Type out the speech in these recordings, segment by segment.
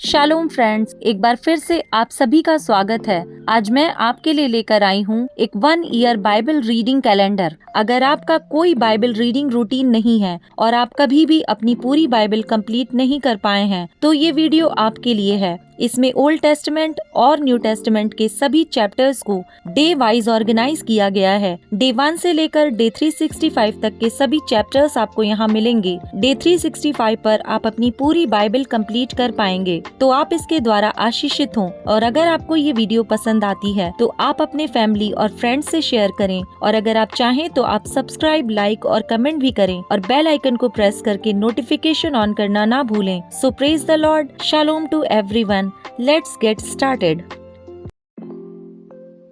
Shalom friends, एक बार फिर से आप सभी का स्वागत है। आज मैं आपके लिए लेकर आई हूँ एक 1 ईयर बाइबल रीडिंग कैलेंडर। अगर आपका कोई बाइबल रीडिंग रूटीन नहीं है और आप कभी भी अपनी पूरी बाइबल कंप्लीट नहीं कर पाए हैं, तो ये वीडियो आपके लिए है। इसमें ओल्ड टेस्टमेंट और न्यू टेस्टमेंट के सभी चैप्टर्स को डे वाइज ऑर्गेनाइज किया गया है। डे 1 से लेकर डे 365 तक के सभी चैप्टर्स आपको यहाँ मिलेंगे। डे 365 पर आप अपनी पूरी बाइबल कंप्लीट कर पाएंगे, तो आप इसके द्वारा आशीषित हों। और अगर आपको ये वीडियो पसंद आती है तो आप अपने फैमिली और फ्रेंड्स से शेयर करें, और अगर आप चाहें तो आप सब्सक्राइब, लाइक और कमेंट भी करें और बेल आइकन को प्रेस करके नोटिफिकेशन ऑन करना ना भूलें। सो प्रेज द लॉर्ड, शालोम to everyone. Let's get started.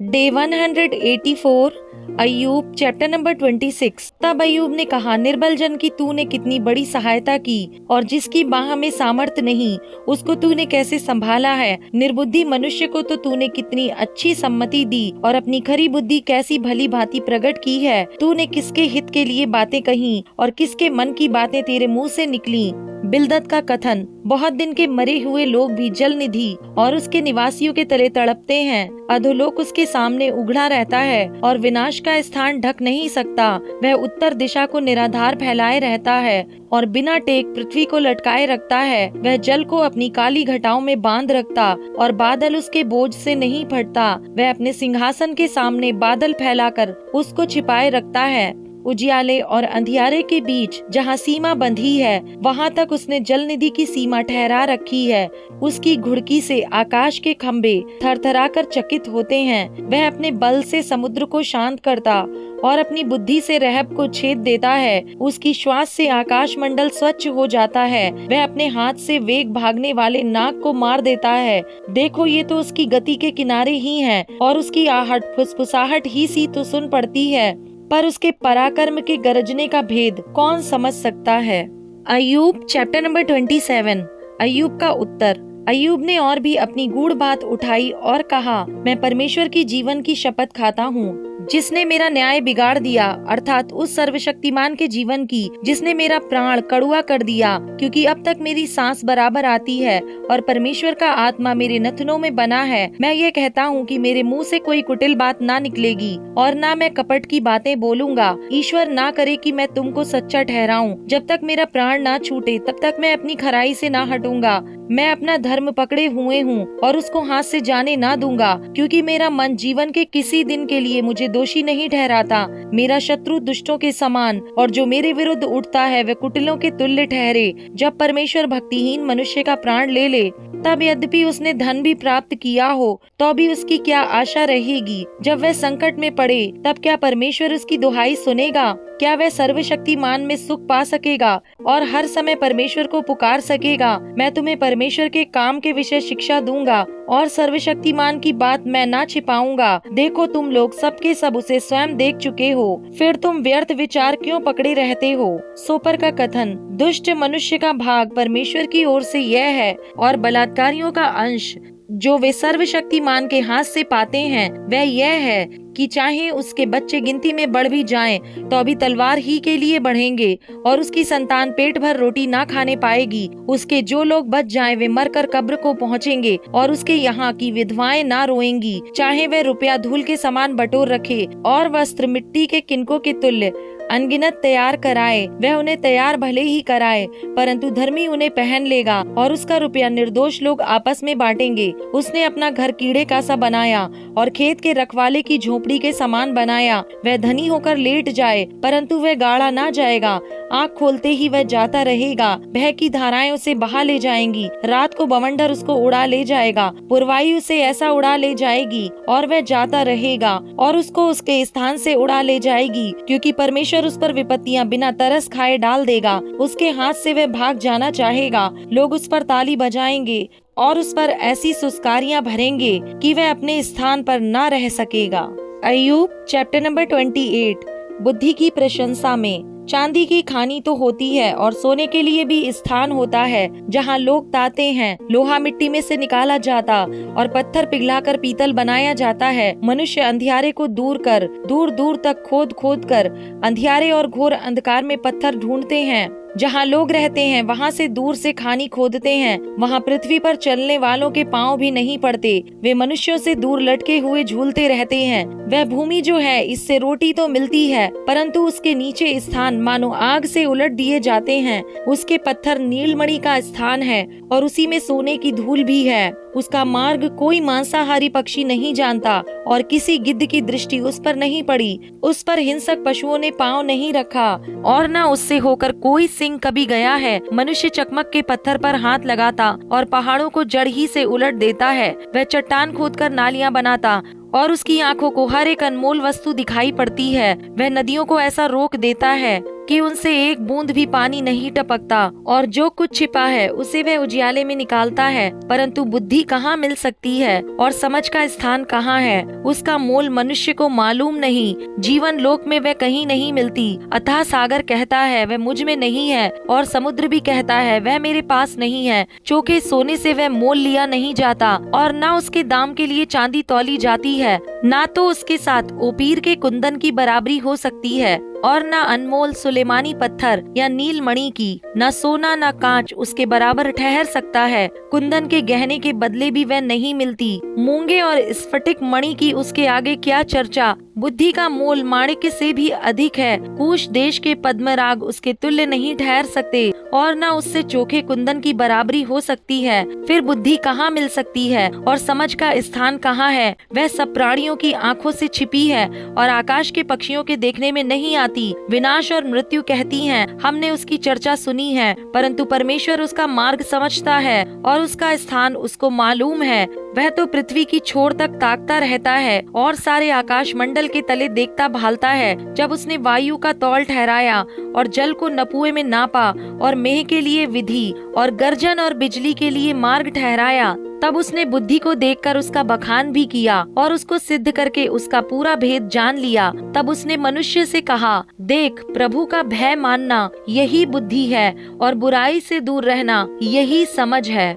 Day 184, अय्यूब चैप्टर नंबर 26। तब अय्यूब ने कहा, निर्बल जन की तूने कितनी बड़ी सहायता की, और जिसकी बाह में सामर्थ नहीं उसको तूने कैसे संभाला है। निर्बुद्धि मनुष्य को तो तूने कितनी अच्छी सम्मति दी, और अपनी खरी बुद्धि कैसी भली भांति प्रकट की है। तूने किसके हित के लिए बातें कही, और किसके मन की बातें तेरे मुंह से निकली। बिलदद का कथन, बहुत दिन के मरे हुए लोग भी जल निधि और उसके निवासियों के तले तड़पते हैं। अधोलोक उसके सामने उघड़ा रहता है और विनाश का स्थान ढक नहीं सकता। वह उत्तर दिशा को निराधार फैलाए रहता है और बिना टेक पृथ्वी को लटकाए रखता है। वह जल को अपनी काली घटाओं में बांध रखता और बादल उसके बोझ से नहीं फटता। वह अपने सिंहासन के सामने बादल फैलाकर उसको छिपाए रखता है। उजियाले और अंधियारे के बीच जहाँ सीमा बंधी है, वहाँ तक उसने जल निधि की सीमा ठहरा रखी है। उसकी घुड़की से आकाश के खम्भे थरथराकर चकित होते हैं। वह अपने बल से समुद्र को शांत करता और अपनी बुद्धि से रहब को छेद देता है। उसकी श्वास से आकाश मंडल स्वच्छ हो जाता है। वह अपने हाथ से वेग भागने वाले नाग को मार देता है। देखो, ये तो उसकी गति के किनारे ही हैं, और उसकी आहट फुसफुसाहट ही सी तो सुन पड़ती है, पर उसके पराक्रम के गरजने का भेद कौन समझ सकता है। अय्यूब चैप्टर नंबर 27। अय्यूब का उत्तर। अय्यूब ने और भी अपनी गूढ़ बात उठाई और कहा, मैं परमेश्वर की जीवन की शपथ खाता हूँ, जिसने मेरा न्याय बिगाड़ दिया, अर्थात उस सर्वशक्तिमान के जीवन की जिसने मेरा प्राण कड़ुआ कर दिया, क्योंकि अब तक मेरी सांस बराबर आती है और परमेश्वर का आत्मा मेरे नथनों में बना है। मैं ये कहता हूँ कि मेरे मुंह से कोई कुटिल बात ना निकलेगी और ना मैं कपट की बातें बोलूंगा। ईश्वर ना करे कि मैं तुमको सच्चा ठहराऊं। जब तक मेरा प्राण ना छूटे तब तक मैं अपनी खराई से ना हटूंगा। मैं अपना धर्म पकड़े हुए हूँ और उसको हाथ से जाने ना दूंगा, क्योंकि मेरा मन जीवन के किसी दिन के लिए मुझे दोषी नहीं ठहराता। मेरा शत्रु दुष्टों के समान, और जो मेरे विरुद्ध उठता है वह कुटिलों के तुल्य ठहरे। जब परमेश्वर भक्तिहीन मनुष्य का प्राण ले ले, तब यद्यपि उसने धन भी प्राप्त किया हो तो भी उसकी क्या आशा रहेगी। जब वह संकट में पड़े तब क्या परमेश्वर उसकी दुहाई सुनेगा। क्या वह सर्वशक्तिमान में सुख पा सकेगा और हर समय परमेश्वर को पुकार सकेगा। मैं तुम्हें परमेश्वर के काम के विषय शिक्षा दूंगा और सर्वशक्तिमान की बात मैं ना छिपाऊंगा। देखो, तुम लोग सबके सब उसे स्वयं देख चुके हो, फिर तुम व्यर्थ विचार क्यों पकड़े रहते हो। सोपर का कथन, दुष्ट मनुष्य का भाग परमेश्वर की ओर से यह है, और बलात्कारियों का अंश जो वे सर्वशक्तिमान के हाथ से पाते हैं वह यह है कि चाहे उसके बच्चे गिनती में बढ़ भी जाएं, तो अभी तलवार ही के लिए बढ़ेंगे, और उसकी संतान पेट भर रोटी ना खाने पाएगी। उसके जो लोग बच जाएं वे मरकर कब्र को पहुंचेंगे, और उसके यहाँ की विधवाएं ना रोएंगी। चाहे वह रुपया धूल के समान बटोर रखे और वस्त्र मिट्टी के किनकों के तुल्य अनगिनत तैयार कराए, वह उन्हें तैयार भले ही कराए, परंतु धर्मी उन्हें पहन लेगा, और उसका रुपया निर्दोष लोग आपस में बांटेंगे। उसने अपना घर कीड़े का सा बनाया और खेत के रखवाले की झोपड़ी के समान बनाया। वह धनी होकर लेट जाए, परंतु वह गाड़ा ना जाएगा। आँख खोलते ही वह जाता रहेगा। भय की धाराएं उसे बहा ले जाएंगी। रात को बवंडर उसको उड़ा ले जाएगा। पुरवाई उसे ऐसा उड़ा ले जाएगी, और वह जाता रहेगा, और उसको उसके स्थान से उड़ा ले जाएगी, क्योंकि परमेश्वर उस पर विपत्तियां बिना तरस खाए डाल देगा। उसके हाथ से वह भाग जाना चाहेगा। लोग उस पर ताली बजाएंगे और उस पर ऐसी सुस्कारियां भरेंगे कि वह अपने स्थान पर न रह सकेगा। अय्यूब चैप्टर नंबर 28। बुद्धि की प्रशंसा में। चांदी की खानी तो होती है और सोने के लिए भी स्थान होता है जहाँ लोग ताते हैं। लोहा मिट्टी में से निकाला जाता और पत्थर पिघलाकर पीतल बनाया जाता है। मनुष्य अंधियारे को दूर दूर तक खोद खोद कर अंधियारे और घोर अंधकार में पत्थर ढूंढते हैं। जहाँ लोग रहते हैं वहाँ से दूर से खानी खोदते हैं। वहाँ पृथ्वी पर चलने वालों के पांव भी नहीं पड़ते। वे मनुष्यों से दूर लटके हुए झूलते रहते हैं। वह भूमि जो है इससे रोटी तो मिलती है, परंतु उसके नीचे स्थान मानो आग से उलट दिए जाते हैं। उसके पत्थर नीलमणि का स्थान है और उसी में सोने की धूल भी है। उसका मार्ग कोई मांसाहारी पक्षी नहीं जानता और किसी गिद्ध की दृष्टि उस पर नहीं पड़ी। उस पर हिंसक पशुओं ने पांव नहीं रखा और न उससे होकर कोई सिंह कभी गया है। मनुष्य चकमक के पत्थर पर हाथ लगाता और पहाड़ों को जड़ ही से उलट देता है। वह चट्टान खोदकर नालियां बनाता और उसकी आंखों को हर एक अनमोल वस्तु दिखाई पड़ती है। वह नदियों को ऐसा रोक देता है कि उनसे एक बूंद भी पानी नहीं टपकता और जो कुछ छिपा है उसे वह उजियाले में निकालता है। परंतु बुद्धि कहाँ मिल सकती है और समझ का स्थान कहाँ है? उसका मोल मनुष्य को मालूम नहीं। जीवन लोक में वह कहीं नहीं मिलती। अतः सागर कहता है वह मुझ में नहीं है और समुद्र भी कहता है वह मेरे पास नहीं है। चोखे सोने से वह मोल लिया नहीं जाता और न उसके दाम के लिए चांदी तौली जाती है। ना तो उसके साथ ओपीर के कुंदन की बराबरी हो सकती है और न अनमोल सुलेमानी पत्थर या नीलमणि की, न सोना न कांच उसके बराबर ठहर सकता है। कुंदन के गहने के बदले भी वह नहीं मिलती। मूंगे और स्फटिक मणि की उसके आगे क्या चर्चा। बुद्धि का मोल माणिक्य से भी अधिक है। कुश देश के पद्मराग उसके तुल्य नहीं ठहर सकते और न उससे चोखे कुंदन की बराबरी हो सकती है। फिर बुद्धि कहाँ मिल सकती है और समझ का स्थान कहाँ है? वह सब प्राणियों की आंखों से छिपी है और आकाश के पक्षियों के देखने में नहीं आती। विनाश और मृत्यु कहती हैं, हमने उसकी चर्चा सुनी है, परंतु परमेश्वर उसका मार्ग समझता है और उसका स्थान उसको मालूम है। वह तो पृथ्वी की छोर तक ताकता रहता है और सारे आकाश मंडल के तले देखता भालता है। जब उसने वायु का तौल ठहराया और जल को नपुए में नापा और मेह के लिए विधि और गर्जन और बिजली के लिए मार्ग ठहराया, तब उसने बुद्धि को देखकर उसका बखान भी किया और उसको सिद्ध करके उसका पूरा भेद जान लिया। तब उसने मनुष्य से कहा, देख, प्रभु का भय मानना यही बुद्धि है और बुराई से दूर रहना यही समझ है।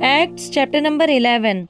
Acts chapter number 11।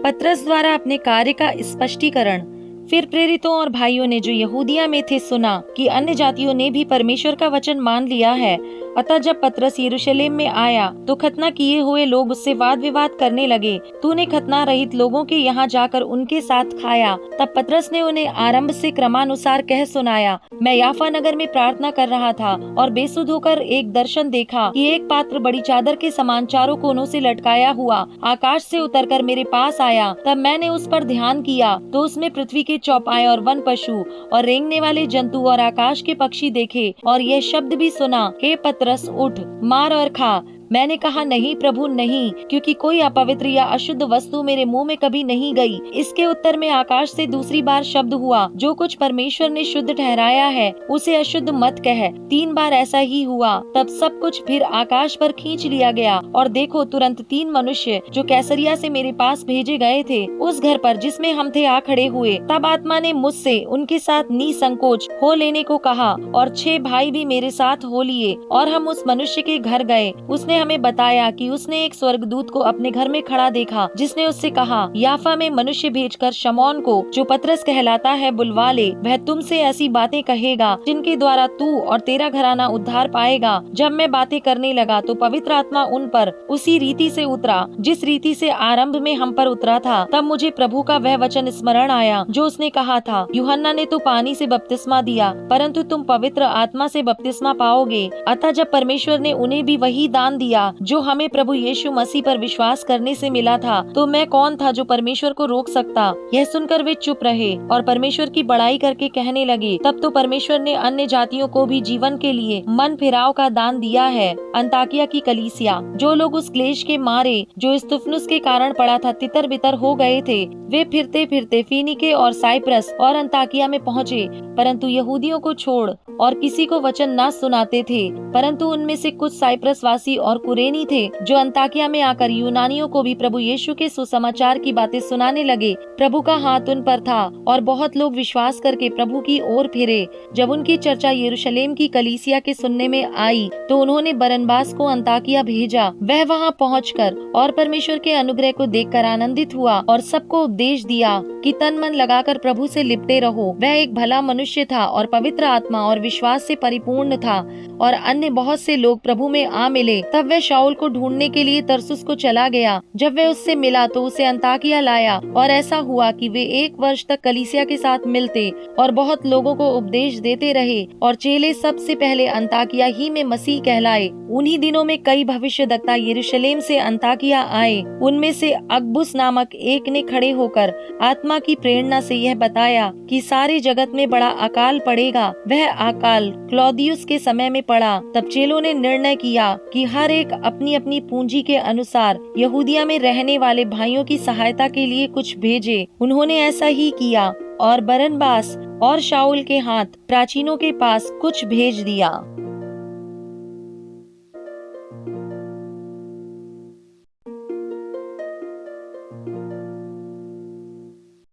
पतरस द्वारा अपने कार्य का स्पष्टीकरण। फिर प्रेरितों और भाइयों ने जो यहूदिया में थे सुना कि अन्य जातियों ने भी परमेश्वर का वचन मान लिया है। अतः जब पतरस यरूशलेम में आया तो खतना किए हुए लोग उससे वाद विवाद करने लगे। तूने खतना रहित लोगों के यहाँ जाकर उनके साथ खाया। तब पतरस ने उन्हें आरंभ से क्रमानुसार कह सुनाया, मैं याफा नगर में प्रार्थना कर रहा था और बेसुध होकर एक दर्शन देखा कि एक पात्र बड़ी चादर के समान चारों कोनों से लटकाया हुआ आकाश से उतरकर मेरे पास आया। तब मैंने उस पर ध्यान किया तो उसमें पृथ्वी के चौपाए और वन पशु और रेंगने वाले जंतु और आकाश के पक्षी देखे और यह शब्द भी सुना, हे पतरस, उठ, मार और खा। मैंने कहा, नहीं प्रभु, नहीं, क्योंकि कोई अपवित्र या अशुद्ध वस्तु मेरे मुंह में कभी नहीं गई। इसके उत्तर में आकाश से दूसरी बार शब्द हुआ, जो कुछ परमेश्वर ने शुद्ध ठहराया है उसे अशुद्ध मत कह। 3 बार ऐसा ही हुआ। तब सब कुछ फिर आकाश पर खींच लिया गया और देखो, तुरंत 3 मनुष्य जो कैसरिया से मेरे पास भेजे गए थे उस घर पर जिसमें हम थे आ खड़े हुए। तब आत्मा ने मुझसे उनके साथ निसंकोच हो लेने को कहा और 6 भाई भी मेरे साथ हो लिए और हम उस मनुष्य के घर गए। उसने हमें बताया कि उसने एक स्वर्गदूत को अपने घर में खड़ा देखा, जिसने उससे कहा, याफा में मनुष्य भेजकर शमौन को, जो पतरस कहलाता है, बुलवा ले। वह तुमसे ऐसी बातें कहेगा जिनके द्वारा तू और तेरा घराना उद्धार पाएगा। जब मैं बातें करने लगा तो पवित्र आत्मा उन पर उसी रीति से उतरा जिस रीति से आरंभ में हम पर उतरा था। तब मुझे प्रभु का वह वचन स्मरण आया जो उसने कहा था, यूहन्ना ने तो पानी से बपतिस्मा दिया, परंतु तुम पवित्र आत्मा से बपतिस्मा पाओगे। अतः जब परमेश्वर ने उन्हें भी वही दान दिया जो हमें प्रभु यीशु मसीह पर विश्वास करने से मिला था, तो मैं कौन था जो परमेश्वर को रोक सकता। यह सुनकर वे चुप रहे और परमेश्वर की बड़ाई करके कहने लगे, तब तो परमेश्वर ने अन्य जातियों को भी जीवन के लिए मन फिराव का दान दिया है। अंताकिया की कलीसिया, जो लोग उस क्लेश के मारे जो स्तुफनुस के कारण पड़ा था तितर बितर हो गए थे, वे फिरते फिरते फीनीके और साइप्रस और अंताकिया में पहुँचे, परंतु यहूदियों को छोड़ और किसी को वचन न सुनाते थे। परंतु उनमें से कुछ साइप्रस वासी और कुरेनी थे जो अंताकिया में आकर यूनानियों को भी प्रभु यीशु के सुसमाचार की बातें सुनाने लगे। प्रभु का हाथ उन पर था और बहुत लोग विश्वास करके प्रभु की ओर फिरे। जब उनकी चर्चा यरूशलेम की कलीसिया के सुनने में आई तो उन्होंने बरनबास को अंताकिया भेजा। वह वहां पहुंचकर और परमेश्वर के अनुग्रह को देखकर आनंदित हुआ और सबको उपदेश दिया कि तन मन लगाकर प्रभु से लिपटे रहो। वह एक भला मनुष्य था और पवित्र आत्मा और विश्वास से परिपूर्ण था और अन्य बहुत से लोग प्रभु में आ मिले। तब वह शाऊल को ढूंढने के लिए तरसुस को चला गया। जब वह उससे मिला तो उसे अंताकिया लाया और ऐसा हुआ कि वे 1 वर्ष तक कलीसिया के साथ मिलते और बहुत लोगों को उपदेश देते रहे और चेले सबसे पहले अंताकिया ही में मसीह कहलाए। उन्हीं दिनों में कई भविष्यद्वक्ता यरूशलेम से अंताकिया आए। उनमें से अगबुस नामक एक ने खड़े होकर आत्मा की प्रेरणा से यह बताया कि सारे जगत में बड़ा अकाल पड़ेगा। वह अकाल क्लौदियुस के समय में पड़ा। तब चेलों ने निर्णय किया कि हर एक अपनी अपनी पूंजी के अनुसार यहूदिया में रहने वाले भाइयों की सहायता के लिए कुछ भेजे। उन्होंने ऐसा ही किया और बरनबास और शाऊल के हाथ प्राचीनों के पास कुछ भेज दिया।